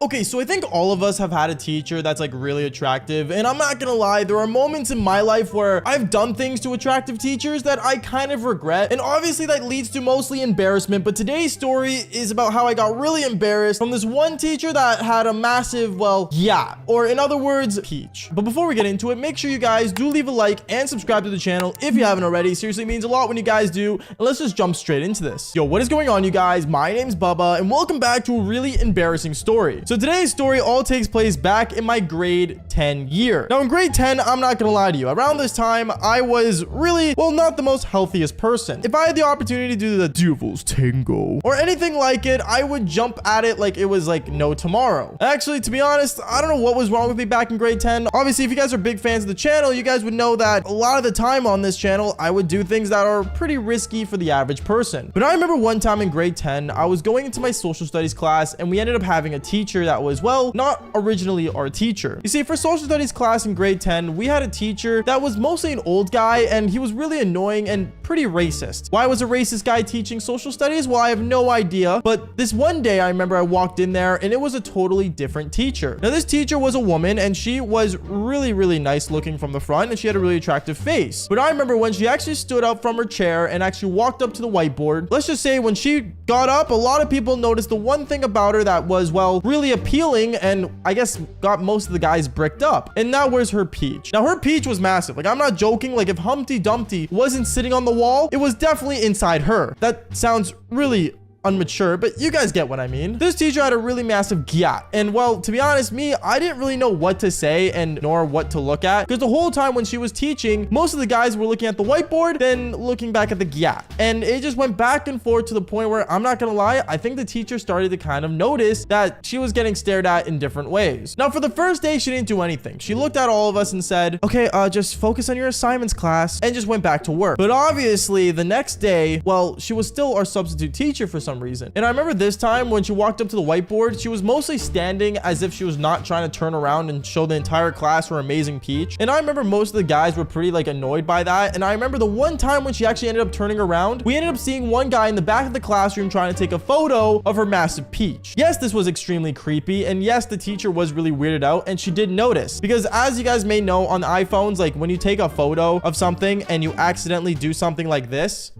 Okay, so I think all of us have had a teacher that's like really attractive, and I'm not gonna lie, there are moments in my life where I've done things to attractive teachers that I kind of regret, and obviously that leads to mostly embarrassment. But today's story is about how I got really embarrassed from this one teacher that had a massive, well, yeah, or in other words, peach. But before we get into it, make sure you guys do leave a like and subscribe to the channel if you haven't already. Seriously, it means a lot when you guys do, and let's just jump straight into this. Yo, what is going on, you guys? My name's Bubba, and welcome back to a really embarrassing story. So today's story all takes place back in my grade 10 year. Now in grade 10, I'm not gonna lie to you, around this time, I was really, well, not the most healthiest person. If I had the opportunity to do the devil's tango or anything like it, I would jump at it like it was like no tomorrow. Actually, to be honest, I don't know what was wrong with me back in grade 10. Obviously, if you guys are big fans of the channel, you guys would know that a lot of the time on this channel, I would do things that are pretty risky for the average person. But I remember one time in grade 10, I was going into my social studies class and we ended up having a teacher that was, well, not originally our teacher. You see, for social studies class in grade 10, we had a teacher that was mostly an old guy, and he was really annoying and pretty racist. Why was a racist guy teaching social studies? Well, I have no idea, but this one day I remember I walked in there and it was a totally different teacher. Now this teacher was a woman and she was really nice looking from the front, and she had a really attractive face. But I remember when she actually stood up from her chair and actually walked up to the whiteboard, let's just say when she got up, a lot of people noticed the one thing about her that was, well, really appealing, and I guess got most of the guys bricked up. And now where's her peach? Now her peach was massive. Like, I'm not joking. Like, if Humpty Dumpty wasn't sitting on the wall, it was definitely inside her. That sounds really unmature, but you guys get what I mean. This teacher had a really massive GYATT, and well, to be honest, I didn't really know what to say and nor what to look at, because the whole time when she was teaching, most of the guys were looking at the whiteboard, then looking back at the GYATT, and it just went back and forth to the point where, I'm not gonna lie, I think the teacher started to kind of notice that she was getting stared at in different ways. Now for the first day, she didn't do anything. She looked at all of us and said, okay, just focus on your assignments, class, and just went back to work. But obviously the next day, well, she was still our substitute teacher for some reason. And I remember this time when she walked up to the whiteboard, she was mostly standing as if she was not trying to turn around and show the entire class her amazing peach. And I remember most of the guys were pretty like annoyed by that. And I remember the one time when she actually ended up turning around, we ended up seeing one guy in the back of the classroom trying to take a photo of her massive peach. Yes, this was extremely creepy. And yes, the teacher was really weirded out, and she did notice, because as you guys may know, on iPhones, like when you take a photo of something and you accidentally do something like this,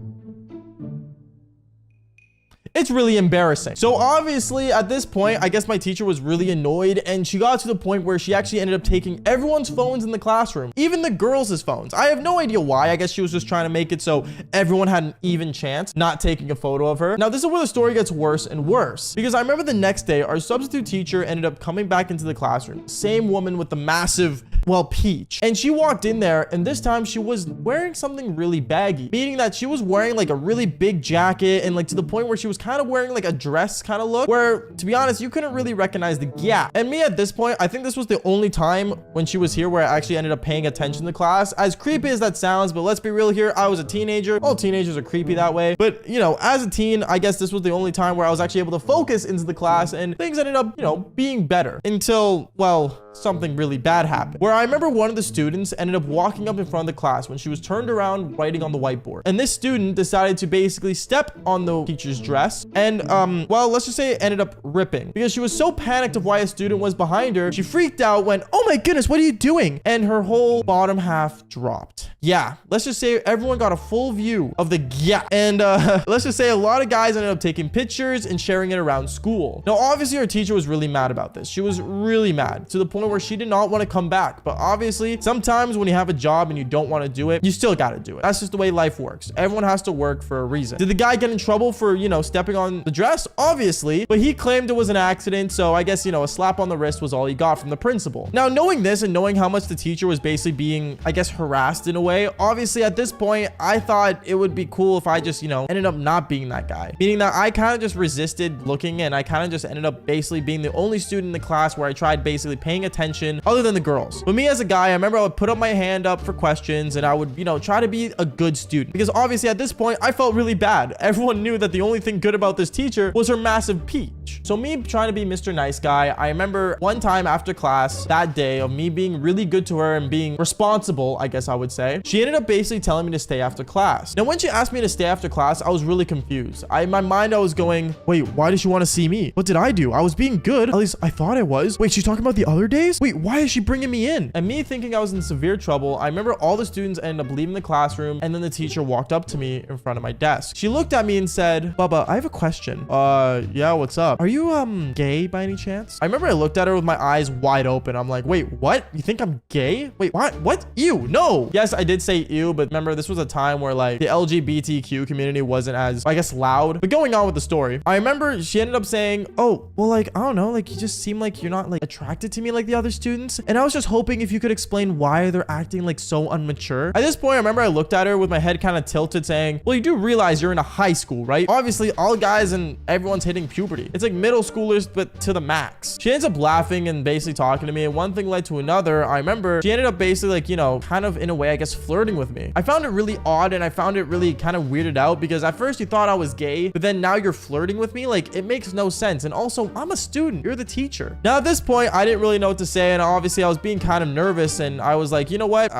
it's really embarrassing. So obviously at this point, I guess my teacher was really annoyed, and she got to the point where she actually ended up taking everyone's phones in the classroom, even the girls' phones. I have no idea why. I guess she was just trying to make it so everyone had an even chance not taking a photo of her. Now this is where the story gets worse and worse, because I remember the next day, our substitute teacher ended up coming back into the classroom. Same woman with the massive, well, peach. And she walked in there, and this time she was wearing something really baggy, meaning that she was wearing like a really big jacket, and like to the point where she was kind of wearing like a dress kind of look, where to be honest, you couldn't really recognize the GYATT. And me at this point, I think this was the only time when she was here where I actually ended up paying attention to class. As creepy as that sounds, but let's be real here, I was a teenager. All teenagers are creepy that way, but you know, as a teen, I guess this was the only time where I was actually able to focus into the class, and things ended up, you know, being better until, well, something really bad happened, where I remember one of the students ended up walking up in front of the class when she was turned around writing on the whiteboard. And this student decided to basically step on the teacher's dress, and well, let's just say it ended up ripping, because she was so panicked of why a student was behind her. She freaked out, went, oh my goodness, what are you doing? And her whole bottom half dropped. Yeah, let's just say everyone got a full view of the GYATT. And let's just say a lot of guys ended up taking pictures and sharing it around school. Now, obviously, our teacher was really mad about this. She was really mad to the point where she did not want to come back. But obviously, sometimes when you have a job and you don't want to do it, you still got to do it. That's just the way life works. Everyone has to work for a reason. Did the guy get in trouble for, you know, stepping on the dress? Obviously, but he claimed it was an accident. So I guess, you know, a slap on the wrist was all he got from the principal. Now, knowing this and knowing how much the teacher was basically being, I guess, harassed in a way, obviously at this point, I thought it would be cool if I just, you know, ended up not being that guy. Meaning that I kind of just resisted looking, and I kind of just ended up basically being the only student in the class where I tried basically paying attention other than the girls. But me as a guy, I remember I would put up my hand up for questions, and I would, you know, try to be a good student, because obviously at this point, I felt really bad. Everyone knew that the only thing good about this teacher was her massive peach. So me trying to be Mr. Nice Guy, I remember one time after class that day of me being really good to her and being responsible, I guess I would say, day, she ended up basically telling me to stay after class. Now, when she asked me to stay after class, I was really confused. In my mind, I was going, wait, why does she want to see me? What did I do? I was being good. At least I thought I was. Wait, she's talking about the other days? Wait, why is she bringing me in? And me thinking I was in severe trouble, I remember all the students ended up leaving the classroom, and then the teacher walked up to me in front of my desk. She looked at me and said, Bubba, I have a question. Yeah, what's up? Are you, gay by any chance? I remember I looked at her with my eyes wide open. I'm like, wait, what? You think I'm gay? Wait, what? Ew, no. Yes, I did say ew, but remember, this was a time where like the LGBTQ community wasn't as, I guess, loud. But going on with the story, I remember she ended up saying, oh, well, like, I don't know, like, you just seem like you're not like attracted to me like the other students. And I was just hoping if you could explain why they're acting like so immature. At this point, I remember I looked at her with my head kind of tilted saying, well, you do realize you're in a high school, right? Obviously, all guys and everyone's hitting puberty. It's like middle schoolers, but to the max. She ends up laughing and basically talking to me, and one thing led to another. I remember she ended up basically like, you know, kind of in a way, I guess, flirting with me. I found it really odd, and I found it really kind of weirded out because at first you thought I was gay, but then now you're flirting with me. Like, it makes no sense. And also, I'm a student. You're the teacher. Now, at this point, I didn't really know what to say, and obviously I was being kind of nervous, and I was like, you know what?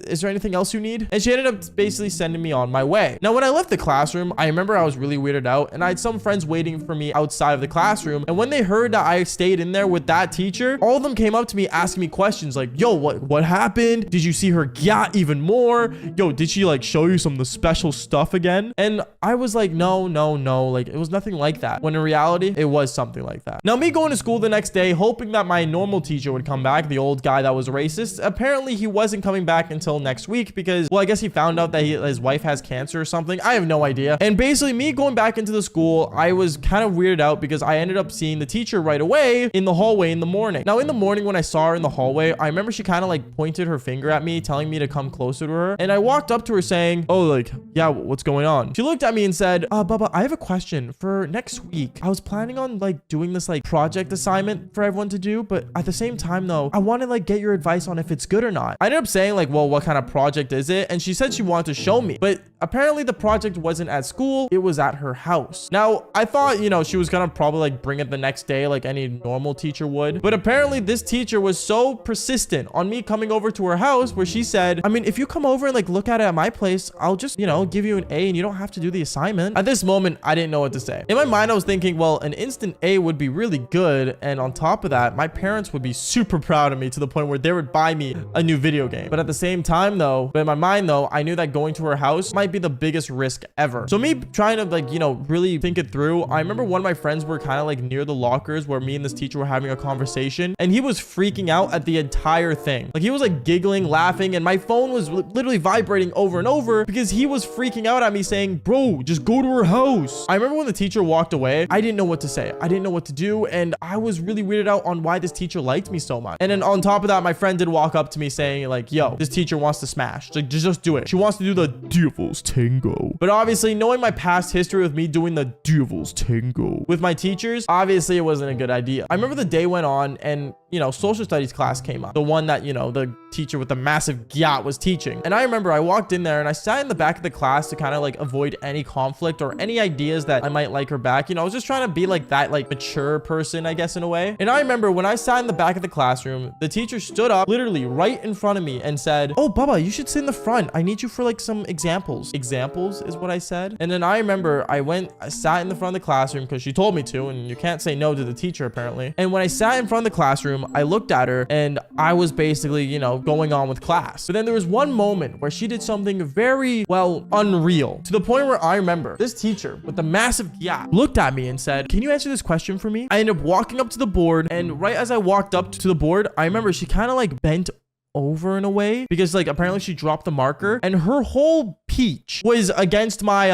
Is there anything else you need? And she ended up basically sending me on my way. Now, when I left the classroom, I remember I was really weirded out, and I had some friends waiting for me outside of the classroom, and when they heard that I stayed in there with that teacher, all of them came up to me asking me questions like, yo, what happened? Did you see her GYATT even more? Yo, did she like show you some of the special stuff again? And I was like, no, like it was nothing like that, when in reality it was something like that. Now, me going to school the next day hoping that my normal teacher would come back, the old guy that was racist, apparently he wasn't coming back until next week because, well, I guess he found out that his wife has cancer or something. I have no idea. And basically me going back into the school, I was kind of weirded out because I ended up seeing the teacher right away in the hallway in the morning. Now, in the morning when I saw her in the hallway, I remember she kind of like pointed her finger at me, telling me to come closer to her. And I walked up to her saying, oh, like, yeah, what's going on? She looked at me and said, Bubba, I have a question for next week. I was planning on like doing this like project assignment for everyone to do, but at the same time though, I want to like get your advice on if it's good or not. I ended up saying like, well, what kind of project is it? And she said she wanted to show me, but apparently the project wasn't at school. It was at her house. Now, I thought, you know, she was gonna probably like bring it the next day like any normal teacher would, but apparently this teacher was so persistent on me coming over to her house where she said, I mean, if you come over and like look at it at my place, I'll just, you know, give you an A and you don't have to do the assignment. At this moment, I didn't know what to say. In my mind, I was thinking, well, an instant A would be really good, and on top of that, my parents would be super proud of me to the point where they would buy me a new video game. But at the same time though, in my mind though, I knew that going to her house might be the biggest risk ever. So me trying to like, you know, really think it through, I remember one of my friends were kind of like near the lockers where me and this teacher were having a conversation, and he was freaking out at the entire thing. Like, he was like giggling, laughing, and my phone was literally vibrating over and over because he was freaking out at me saying, bro, just go to her house. I remember when the teacher walked away, I didn't know what to say. I didn't know what to do, and I was really weirded out on why this teacher liked me so much. And then on top of that, my friend did walk up to me saying like, yo, this teacher wants to smash. Like, just do it. She wants to do the devil's tango. But obviously, knowing my past history with me doing the devil's tango with my teachers, obviously it wasn't a good idea. I remember the day went on, and you know, social studies class came up, the one that, you know, the teacher with the massive GYATT was teaching. And I remember I walked in there and I sat in the back of the class to kind of like avoid any conflict or any ideas that I might like her back. You know, I was just trying to be like that, like mature person, I guess, in a way. And I remember when I sat in the back of the classroom, the teacher stood up literally right in front of me and said, oh, Bubba, you should sit in the front. I need you for like some examples. Examples is what I said. And then I remember I sat in the front of the classroom because she told me to, and you can't say no to the teacher apparently. And when I sat in front of the classroom, I looked at her and I was basically, you know, going on with class. But then there was one moment where she did something very, well, unreal, to the point where I remember this teacher with the massive GYATT looked at me and said, can you answer this question for me? I ended up walking up to the board, and right as I walked up to the board, I remember she kind of like bent over in a way because like apparently she dropped the marker, and her whole peach was against my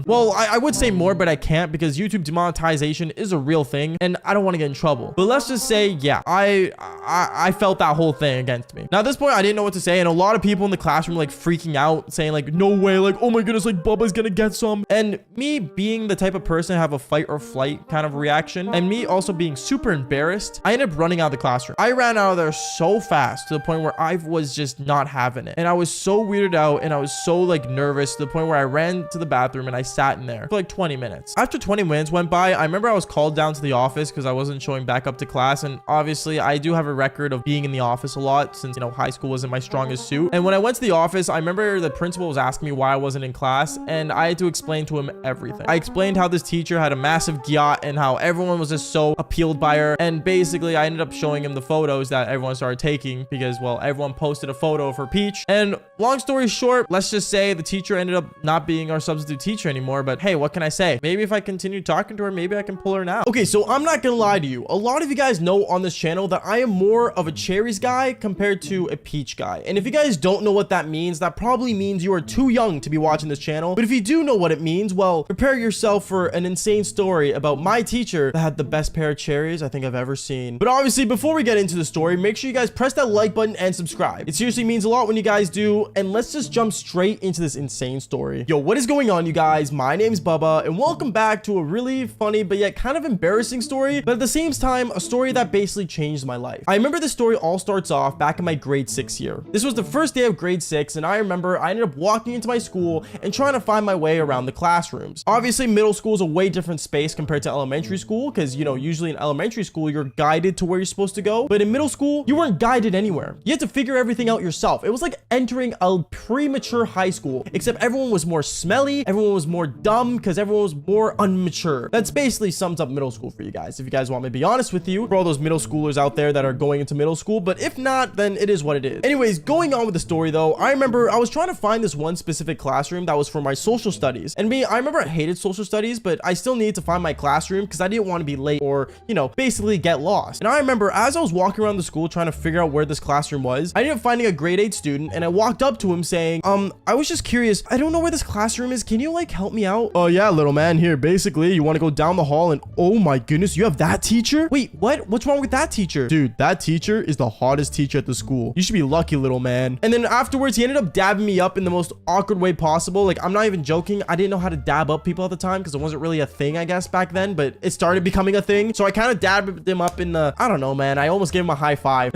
well, I would say more, but I can't because YouTube demonetization is a real thing and I don't want to get in trouble. But let's just say, yeah, I felt that whole thing against me. Now at this point, I didn't know what to say, and a lot of people in the classroom like freaking out, saying like, no way, like, oh my goodness, like Bubba's gonna get some. And me being the type of person to have a fight or flight kind of reaction, and me also being super embarrassed, I ended up running out of the classroom. I ran out of there so fast to the point where I was just not having it, and I was so weirded out, and I was so like nervous nervous to the point where I ran to the bathroom and I sat in there for like 20 minutes. After 20 minutes went by, I remember I was called down to the office because I wasn't showing back up to class. And obviously I do have a record of being in the office a lot since, you know, high school wasn't my strongest suit. And when I went to the office, I remember the principal was asking me why I wasn't in class, and I had to explain to him everything. I explained how this teacher had a massive GYATT and how everyone was just so appealed by her. And basically I ended up showing him the photos that everyone started taking because, well, everyone posted a photo of her peach. And long story short, let's just say the teacher ended up not being our substitute teacher anymore. But hey, what can I say? Maybe if I continue talking to her, maybe I can pull her now. Okay, so I'm not gonna lie to you. A lot of you guys know on this channel that I am more of a cherries guy compared to a peach guy. And if you guys don't know what that means, that probably means you are too young to be watching this channel. But if you do know what it means, well, prepare yourself for an insane story about my teacher that had the best pair of cherries I think I've ever seen. But obviously, before we get into the story, make sure you guys press that like button and subscribe. It seriously means a lot when you guys do. And let's just jump straight into this insane story. Yo, what is going on, you guys? My name's Bubba, and welcome back to a really funny but yet kind of embarrassing story, but at the same time, a story that basically changed my life. I remember this story all starts off back in my grade 6 year. This was the first day of grade 6, and I remember I ended up walking into my school and trying to find my way around the classrooms. Obviously, middle school is a way different space compared to elementary school because, you know, usually in elementary school, you're guided to where you're supposed to go. But in middle school, you weren't guided anywhere. You had to figure everything out yourself. It was like entering a premature high school, except everyone was more smelly, everyone was more dumb because everyone was more unmature. That's basically sums up middle school for you guys. If you guys want me to be honest with you, for all those middle schoolers out there that are going into middle school, but if not, then it is what it is. Anyways, going on with the story though, I remember I was trying to find this one specific classroom that was for my social studies. And I remember I hated social studies, but I still needed to find my classroom because I didn't want to be late or, you know, basically get lost. And I remember as I was walking around the school trying to figure out where this classroom was, I ended up finding a grade 8 student, and I walked up to him saying, I was just curious, I don't know where this classroom is. Can you like help me out? Oh yeah, little man, here, basically you want to go down the hall and oh my goodness, you have that teacher? Wait, what? What's wrong with that teacher? Dude, that teacher is the hottest teacher at the school. You should be lucky, little man. And then afterwards, he ended up dabbing me up in the most awkward way possible. Like, I'm not even joking. I didn't know how to dab up people at the time because it wasn't really a thing, I guess, back then, but it started becoming a thing. So I kind of dabbed him up in the, I don't know, man. I almost gave him a high five.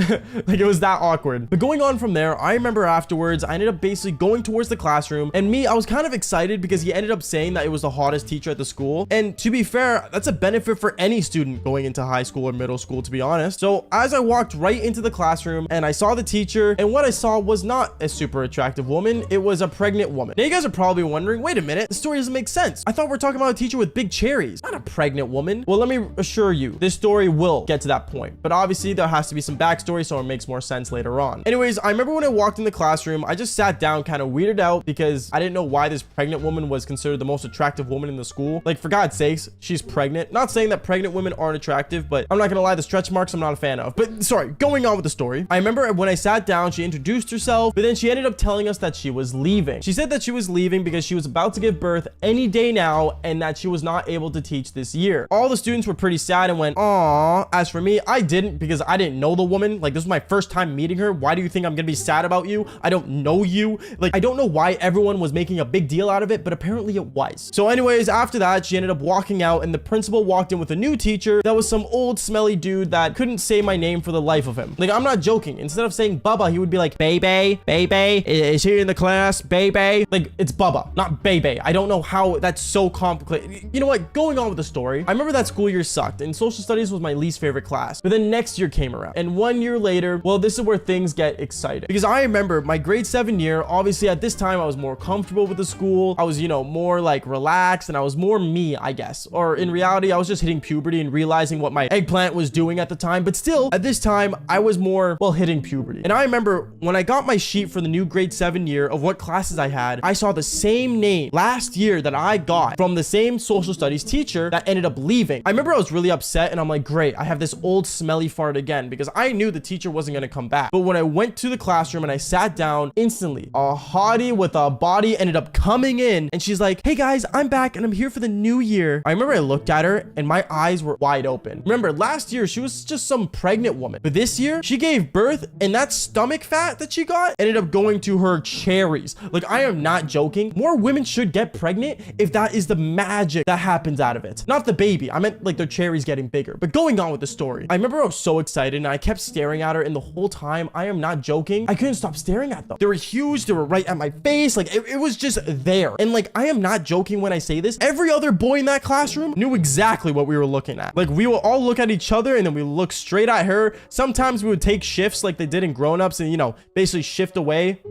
Like, it was that awkward. But going on from there, I remember afterwards, I ended up basically going towards the classroom, and I was kind of excited because he ended up saying that it was the hottest teacher at the school. And to be fair, that's a benefit for any student going into high school or middle school, to be honest. So as I walked right into the classroom and I saw the teacher, and what I saw was not a super attractive woman, it was a pregnant woman. Now you guys are probably wondering, wait a minute, the story doesn't make sense. I thought we're talking about a teacher with big cherries, not a pregnant woman. Well, let me assure you, this story will get to that point, but obviously there has to be some backstory so it makes more sense later on. Anyways, I remember when I walked in the classroom, I just sat down kind of weirded out because I didn't know why this pregnant woman was considered the most attractive woman in the school. Like, for God's sakes, she's pregnant. Not saying that pregnant women aren't attractive, but I'm not gonna lie, the stretch marks I'm not a fan of. But sorry, going on with the story, I remember when I sat down, she introduced herself, but then she ended up telling us that she was leaving. She said that she was leaving because she was about to give birth any day now and that she was not able to teach this year. All the students were pretty sad and went, "Aw." As for me, I didn't because I didn't know the woman. Like, this was my first time meeting her. Why do you think I'm gonna be sad about you? I don't know you. Like, I don't know why everyone was making a big deal out of it, but apparently it was. So anyways, after that, she ended up walking out and the principal walked in with a new teacher that was some old smelly dude that couldn't say my name for the life of him. Like, I'm not joking. Instead of saying Bubba, he would be like, "Baby, baby, is he in the class? Baby." Like, it's Bubba, not Baby. I don't know how that's so complicated. You know what? Going on with the story, I remember that school year sucked and social studies was my least favorite class. But then next year came around, and 1 year later, well, this is where things get exciting because I remember my grade 7 year. Obviously, at this time, I was more comfortable with the school. I was, you know, more like relaxed, and I was more me, I guess. Or in reality, I was just hitting puberty and realizing what my eggplant was doing at the time. But still, at this time, I was more, well, hitting puberty. And I remember when I got my sheet for the new grade 7 year of what classes I had, I saw the same name last year that I got from the same social studies teacher that ended up leaving. I remember I was really upset, and I'm like, great, I have this old smelly fart again because I knew the teacher wasn't going to come back. But when I went to the classroom and I sat down, instantly, a hottie with a body ended up coming in, and she's like, "Hey guys, I'm back and I'm here for the new year." I remember I looked at her and my eyes were wide open. Remember, last year she was just some pregnant woman, but this year she gave birth, and that stomach fat that she got ended up going to her cherries. Like, I am not joking. More women should get pregnant if that is the magic that happens out of it. Not the baby. I meant like their cherries getting bigger. But going on with the story, I remember I was so excited and I kept staring at her, and the whole time, I am not joking, I couldn't stop staring at them. They were huge. They were right at my face. Like, Like it was just there. And like, I am not joking when I say this. Every other boy in that classroom knew exactly what we were looking at. Like we would all look at each other and then we look straight at her. Sometimes we would take shifts like they did in Grown Ups and, you know, basically shift away.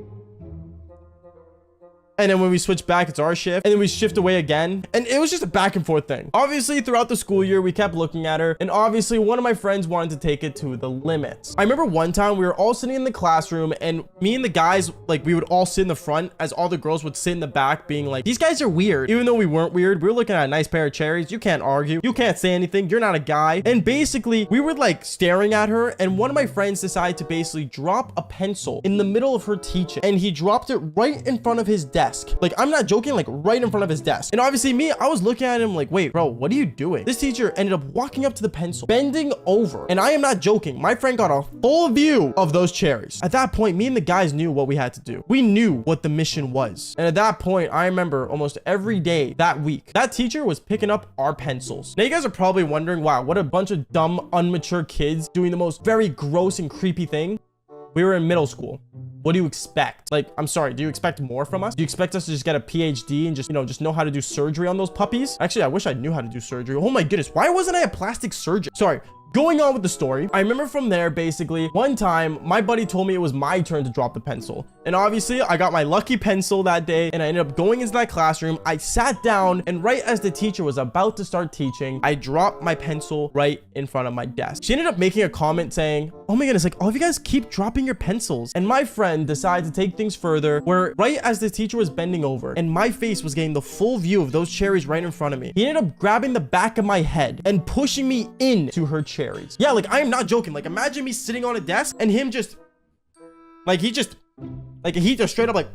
And then when we switch back, it's our shift. And then we shift away again. And it was just a back and forth thing. Obviously, throughout the school year, we kept looking at her. And obviously, one of my friends wanted to take it to the limits. I remember one time we were all sitting in the classroom and me and the guys, like we would all sit in the front as all the girls would sit in the back being like, these guys are weird. Even though we weren't weird, we were looking at a nice pair of cherries. You can't argue. You can't say anything. You're not a guy. And basically, we were like staring at her. And one of my friends decided to basically drop a pencil in the middle of her teaching. And he dropped it right in front of his desk. Like, I'm not joking, like right in front of his desk. And obviously me, I was looking at him like, wait, bro, what are you doing? This teacher ended up walking up to the pencil, bending over. And I am not joking. My friend got a full view of those cherries. At that point, me and the guys knew what we had to do. We knew what the mission was. And at that point, I remember almost every day that week, that teacher was picking up our pencils. Now you guys are probably wondering, wow, what a bunch of dumb, immature kids doing the most very gross and creepy thing. We were in middle school. What do you expect? Like, I'm sorry, do you expect more from us? Do you expect us to just get a PhD and just, you know, just know how to do surgery on those puppies? Actually, I wish I knew how to do surgery. Oh my goodness, why wasn't I a plastic surgeon? Sorry. Going on with the story, I remember from there, basically, one time, my buddy told me it was my turn to drop the pencil. And obviously, I got my lucky pencil that day, and I ended up going into that classroom. I sat down, and right as the teacher was about to start teaching, I dropped my pencil right in front of my desk. She ended up making a comment saying, oh my goodness, like, all of you guys keep dropping your pencils. And my friend decided to take things further, where right as the teacher was bending over, and my face was getting the full view of those cherries right in front of me, he ended up grabbing the back of my head and pushing me into her cherries. Yeah, like, I am not joking. Like, imagine me sitting on a desk and him just, like, he just straight up, like,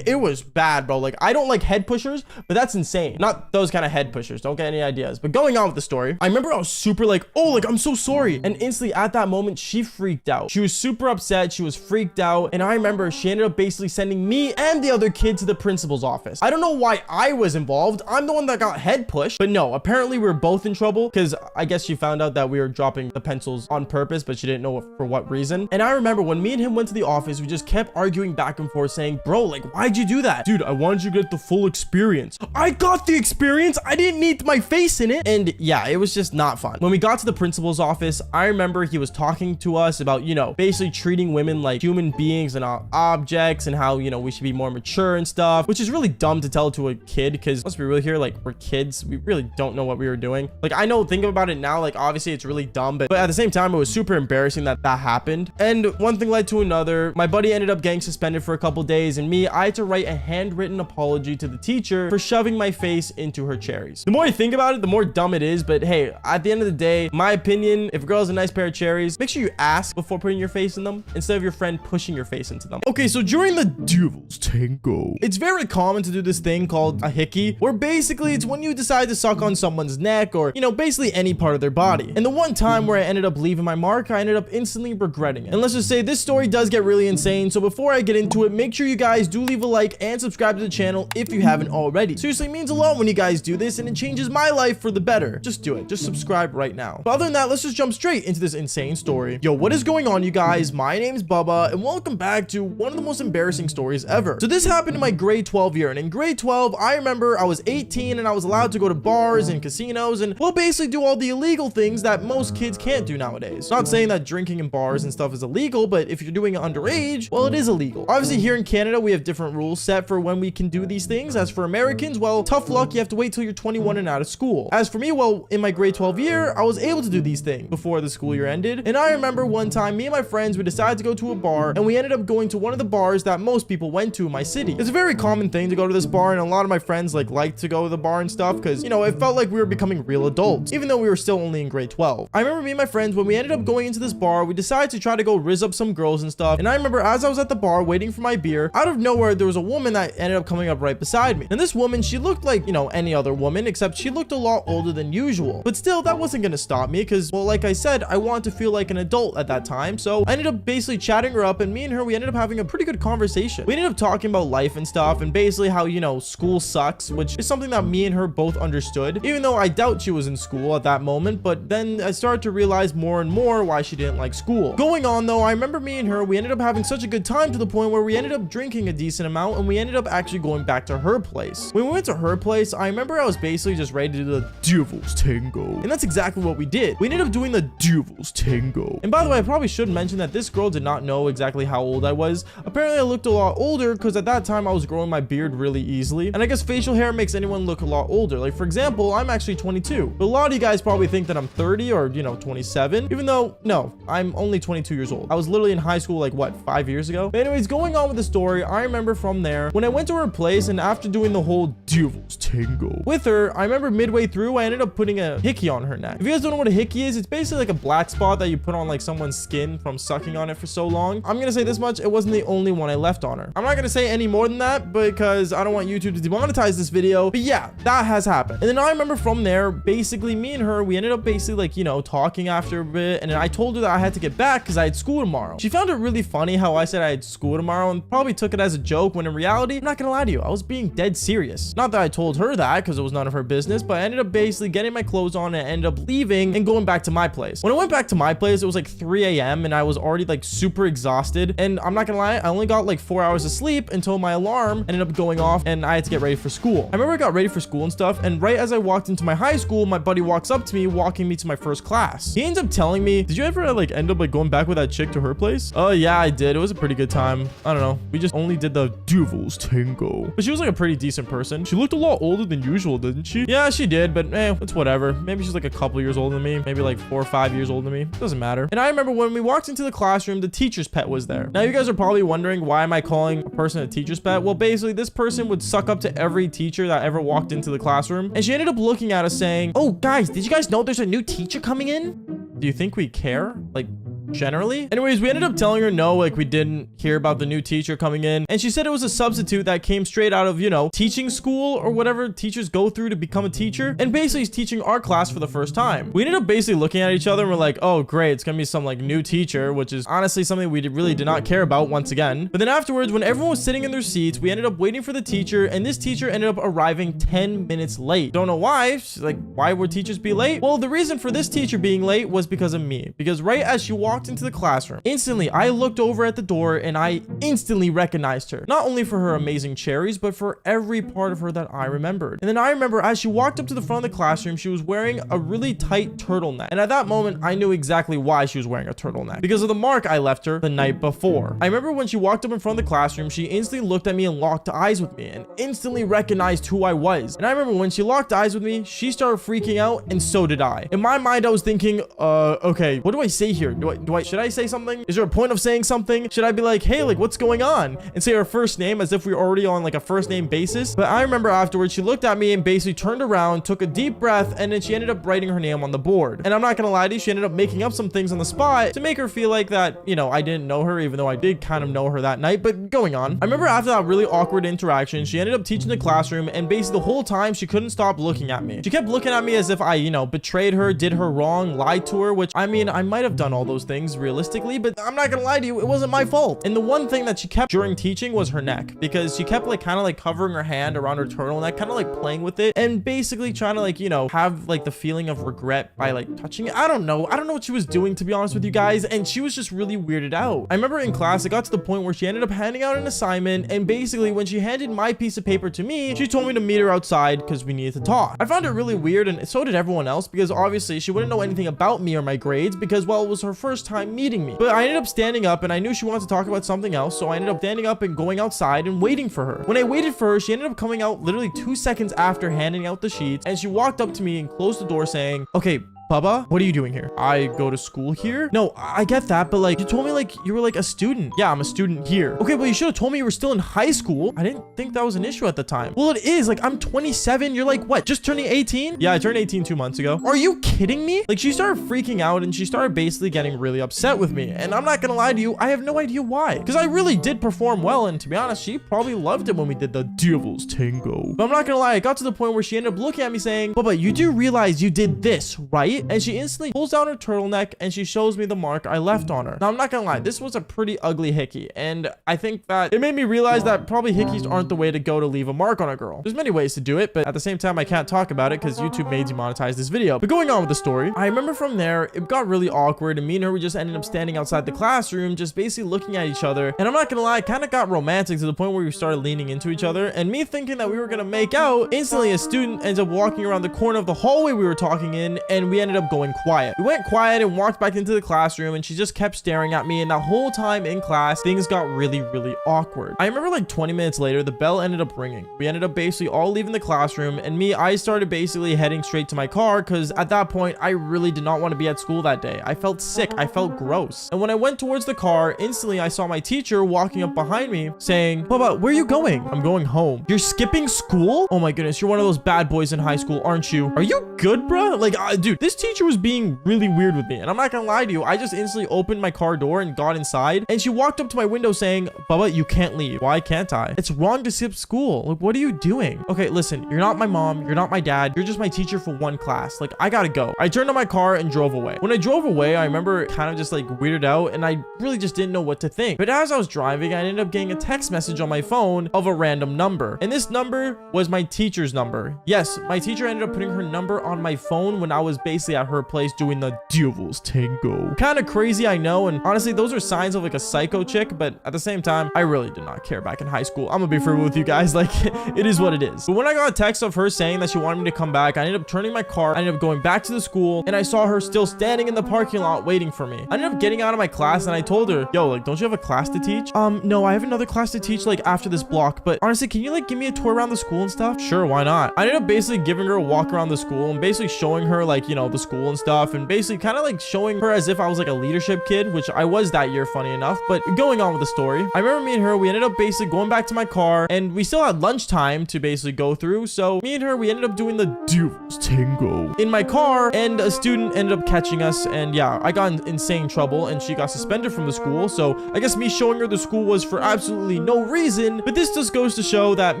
it was bad, bro. Like, I don't like head pushers, but that's insane. Not those kind of head pushers. Don't get any ideas. But going on with the story, I remember I was super like, oh, like, I'm so sorry. And instantly at that moment, she freaked out. She was super upset. She was freaked out. And I remember she ended up basically sending me and the other kid to the principal's office. I don't know why I was involved. I'm the one that got head pushed. But no, apparently we were both in trouble because I guess she found out that we were dropping the pencils on purpose, but she didn't know for what reason. And I remember when me and him went to the office, we just kept arguing back and forth saying, bro, like, why'd you do that? Dude, I wanted you to get the full experience. I got the experience. I didn't need my face in it. And yeah, it was just not fun. When we got to the principal's office, I remember he was talking to us about, you know, basically treating women like human beings and not objects and how, you know, we should be more mature and stuff, which is really dumb to tell to a kid because let's be real here, like, we're kids. We really don't know what we were doing. Like, I know, thinking about it now, like, obviously it's really dumb, but at the same time, it was super embarrassing that happened. And one thing led to another. My buddy ended up getting suspended for a couple days, and me, I had to write a handwritten apology to the teacher for shoving my face into her cherries. The more you think about it, the more dumb it is, but hey, at the end of the day, my opinion, if a girl has a nice pair of cherries, make sure you ask before putting your face in them instead of your friend pushing your face into them. Okay, so during the Devil's Tango, it's very common to do this thing called a hickey, where basically it's when you decide to suck on someone's neck or, you know, basically any part of their body. And the one time where I ended up leaving my mark, I ended up instantly regretting it. And let's just say this story does get really insane, so before I get into it, make sure you guys do leave a like and subscribe to the channel if you haven't already. Seriously, it means a lot when you guys do this and it changes my life for the better. Just do it. Just subscribe right now. But other than that, let's just jump straight into this insane story. Yo, what is going on, you guys? My name's Bubba and welcome back to one of the most embarrassing stories ever. So this happened in my grade 12 year, and in grade 12, I remember I was 18 and I was allowed to go to bars and casinos and, well, basically do all the illegal things that most kids can't do nowadays. Not saying that drinking in bars and stuff is illegal, but if you're doing it underage, well, it is illegal. Obviously, here in Canada, we have different rules set for when we can do these things. As for Americans, well, tough luck, you have to wait till you're 21 and out of school. As for me, well, in my grade 12 year, I was able to do these things before the school year ended. And I remember one time, me and my friends, we decided to go to a bar, and we ended up going to one of the bars that most people went to in my city. It's a very common thing to go to this bar, and a lot of my friends like to go to the bar and stuff because, you know, it felt like we were becoming real adults, even though we were still only in grade 12. I remember me and my friends, when we ended up going into this bar, we decided to try to go rizz up some girls and stuff. And I remember as I was at the bar waiting for my beer, out of nowhere, there was a woman that ended up coming up right beside me. And this woman, she looked like, you know, any other woman, except she looked a lot older than usual. But still, that wasn't gonna stop me because, well, like I said, I wanted to feel like an adult at that time. So I ended up basically chatting her up, and me and her, we ended up having a pretty good conversation. We ended up talking about life and stuff, and basically how, you know, school sucks, which is something that me and her both understood, even though I doubt she was in school at that moment. But then I started to realize more and more why she didn't like school. Going on though, I remember me and her, we ended up having such a good time to the point where we ended up drinking a decent decent amount, and we ended up actually going back to her place. When we went to her place, I remember I was basically just ready to do the Devil's Tango. And that's exactly what we did. We ended up doing the Devil's Tango. And by the way, I probably should mention that this girl did not know exactly how old I was. Apparently, I looked a lot older because at that time I was growing my beard really easily. And I guess facial hair makes anyone look a lot older. Like, for example, I'm actually 22. But a lot of you guys probably think that I'm 30 or, 27. Even though, no, I'm only 22 years old. I was literally in high school, like, what, 5 years ago? But anyways, going on with the story, I remember from there, when I went to her place and after doing the whole Devil's Tango with her, I remember midway through, I ended up putting a hickey on her neck. If you guys don't know what a hickey is, it's basically like a black spot that you put on like someone's skin from sucking on it for so long. I'm gonna say this much, it wasn't the only one I left on her. I'm not gonna say any more than that because I don't want YouTube to demonetize this video, but yeah, that has happened. And then I remember from there, basically me and her, we ended up basically like, talking after a bit, and then I told her that I had to get back because I had school tomorrow. She found it really funny how I said I had school tomorrow and probably took it as a joke when in reality, I'm not gonna lie to you, I was being dead serious. Not that I told her that because it was none of her business, but I ended up basically getting my clothes on and ended up leaving and going back to my place. When I went back to my place, it was like 3 a.m. and I was already like super exhausted, and I'm not gonna lie, I only got like 4 hours of sleep until my alarm ended up going off and I had to get ready for school. I remember I got ready for school and stuff, and right as I walked into my high school, my buddy walks up to me, walking me to my first class. He ends up telling me, did you ever like end up like going back with that chick to her place? Oh yeah, I did. It was a pretty good time. I don't know, we just only did the Devil's Tango, but she was like a pretty decent person. She looked a lot older than usual, didn't she? Yeah, she did, but it's whatever. Maybe she's like a couple years older than me, maybe like 4 or 5 years older than me. Doesn't matter. And I remember when we walked into the classroom, the teacher's pet was there. Now you guys are probably wondering, why am I calling a person a teacher's pet? Well, basically this person would suck up to every teacher that ever walked into the classroom, and she ended up looking at us saying, oh guys, did you guys know there's a new teacher coming in? Do you think we care? Like, generally? Anyways, we ended up telling her no, like we didn't hear about the new teacher coming in, and she said it was a substitute that came straight out of, teaching school or whatever teachers go through to become a teacher, and basically he's teaching our class for the first time. We ended up basically looking at each other and we're like, oh great, it's gonna be some like new teacher, which is honestly something we really did not care about once again. But then afterwards, when everyone was sitting in their seats, we ended up waiting for the teacher, and this teacher ended up arriving 10 minutes late. Don't know why. She's like, why would teachers be late? Well, the reason for this teacher being late was because of me, because right as she walked into the classroom, instantly I looked over at the door and I instantly recognized her, not only for her amazing cherries, but for every part of her that I remembered. And then I remember as she walked up to the front of the classroom, she was wearing a really tight turtleneck, and at that moment I knew exactly why she was wearing a turtleneck, because of the mark I left her the night before. I remember when she walked up in front of the classroom, she instantly looked at me and locked eyes with me and instantly recognized who I was. And I remember when she locked eyes with me, she started freaking out, and so did I. In my mind I was thinking, okay, what do I say here? Should I say something? Is there a point of saying something? Should I be like, hey, like what's going on, and say her first name as if we were already on like a first name basis? But I remember afterwards she looked at me and basically turned around, took a deep breath, and then she ended up writing her name on the board. And I'm not gonna lie to you, she ended up making up some things on the spot to make her feel like that, I didn't know her, even though I did kind of know her that night. But going on, I remember after that really awkward interaction, she ended up teaching the classroom, and basically the whole time she couldn't stop looking at me. She kept looking at me as if I, betrayed her, did her wrong, lied to her, which I mean, I might have done all those things realistically, but I'm not gonna lie to you, it wasn't my fault. And the one thing that she kept during teaching was her neck, because she kept like kind of like covering her hand around her turtleneck, kind of like playing with it, and basically trying to like, have like the feeling of regret by like touching it. I don't know what she was doing, to be honest with you guys, and she was just really weirded out. I remember in class, it got to the point where she ended up handing out an assignment, and basically when she handed my piece of paper to me, she told me to meet her outside because we needed to talk. I found it really weird, and so did everyone else, because obviously she wouldn't know anything about me or my grades, because well, it was her first time meeting me. But I ended up standing up, and I knew she wanted to talk about something else, so I ended up standing up and going outside and waiting for her. When I waited for her, she ended up coming out literally 2 seconds after handing out the sheets, and she walked up to me and closed the door saying, okay, Bubba, what are you doing here? I go to school here? No, I get that, but like, you told me like you were like a student. Yeah, I'm a student here. Okay, well, you should have told me you were still in high school. I didn't think that was an issue at the time. Well, it is. Like, I'm 27. You're like, what? Just turning 18? Yeah, I turned 18 2 months ago. Are you kidding me? Like, she started freaking out, and she started basically getting really upset with me. And I'm not gonna lie to you, I have no idea why. Because I really did perform well, and to be honest, she probably loved it when we did the Devil's Tango. But I'm not gonna lie, it got to the point where she ended up looking at me saying, Bubba, you do realize you did this, right? right? And she instantly pulls down her turtleneck and she shows me the mark I left on her. Now, I'm not gonna lie, this was a pretty ugly hickey, and I think that it made me realize that probably hickeys aren't the way to go to leave a mark on a girl. There's many ways to do it, but at the same time, I can't talk about it because YouTube may demonetize this video. But going on with the story, I remember from there, it got really awkward, and me and her, we just ended up standing outside the classroom, just basically looking at each other. And I'm not gonna lie, it kind of got romantic to the point where we started leaning into each other, and me thinking that we were gonna make out, instantly a student ends up walking around the corner of the hallway we were talking in, and we ended up going quiet. We went quiet and walked back into the classroom, and she just kept staring at me, and that whole time in class, things got really awkward. I remember like 20 minutes later, the bell ended up ringing. We ended up basically all leaving the classroom, and I started basically heading straight to my car because at that point, I really did not want to be at school that day. I felt sick. I felt gross. And when I went towards the car, instantly I saw my teacher walking up behind me saying, Bubba, where are you going? I'm going home. You're skipping school? Oh my goodness, you're one of those bad boys in high school, aren't you? Are you good, bruh? Like, dude, this teacher was being really weird with me, and I'm not gonna lie to you. I just instantly opened my car door and got inside, and she walked up to my window saying, Bubba, you can't leave. Why can't I? It's wrong to skip school. Like, what are you doing? Okay, listen, you're not my mom. You're not my dad. You're just my teacher for one class. Like, I gotta go. I turned on my car and drove away. When I drove away, I remember kind of just like weirded out, and I really just didn't know what to think. But as I was driving, I ended up getting a text message on my phone of a random number. And this number was my teacher's number. Yes, my teacher ended up putting her number on my phone when I was basically at her place doing the devil's tango. Kind of crazy, I know, and honestly, those are signs of like a psycho chick, but at the same time, I really did not care back in high school. I'm gonna be frugal with you guys. Like, it is what it is. But when I got a text of her saying that she wanted me to come back, I ended up turning my car. I ended up going back to the school, and I saw her still standing in the parking lot waiting for me. I ended up getting out of my class, and I told her, yo, like, don't you have a class to teach? No, I have another class to teach, like, after this block, but honestly, can you, like, give me a tour around the school and stuff? Sure, why not? I ended up basically giving her a walk around the school and basically showing her, like, you know, the school and stuff, and basically kind of, like, showing her as if I was, like, a leadership kid, which I was that year, funny enough. But going on with the story, I remember me and her, we ended up basically going back to my car, and we still had lunchtime to basically go through, so me and her, we ended up doing the devil's tango in my car, and a student ended up catching us, and yeah, I got in insane trouble, and she got suspended from the school. So I guess me showing her the school was for absolutely no reason, but this just goes to show that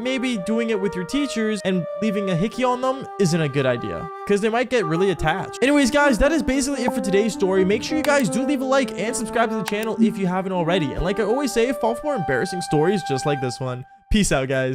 maybe doing it with your teachers and leaving a hickey on them isn't a good idea, because they might get really attached. Anyways, guys, that is basically it for today's story. Make sure you guys do leave a like and subscribe to the channel if you haven't already, and like I always say, fall for more embarrassing stories just like this one. Peace out, guys.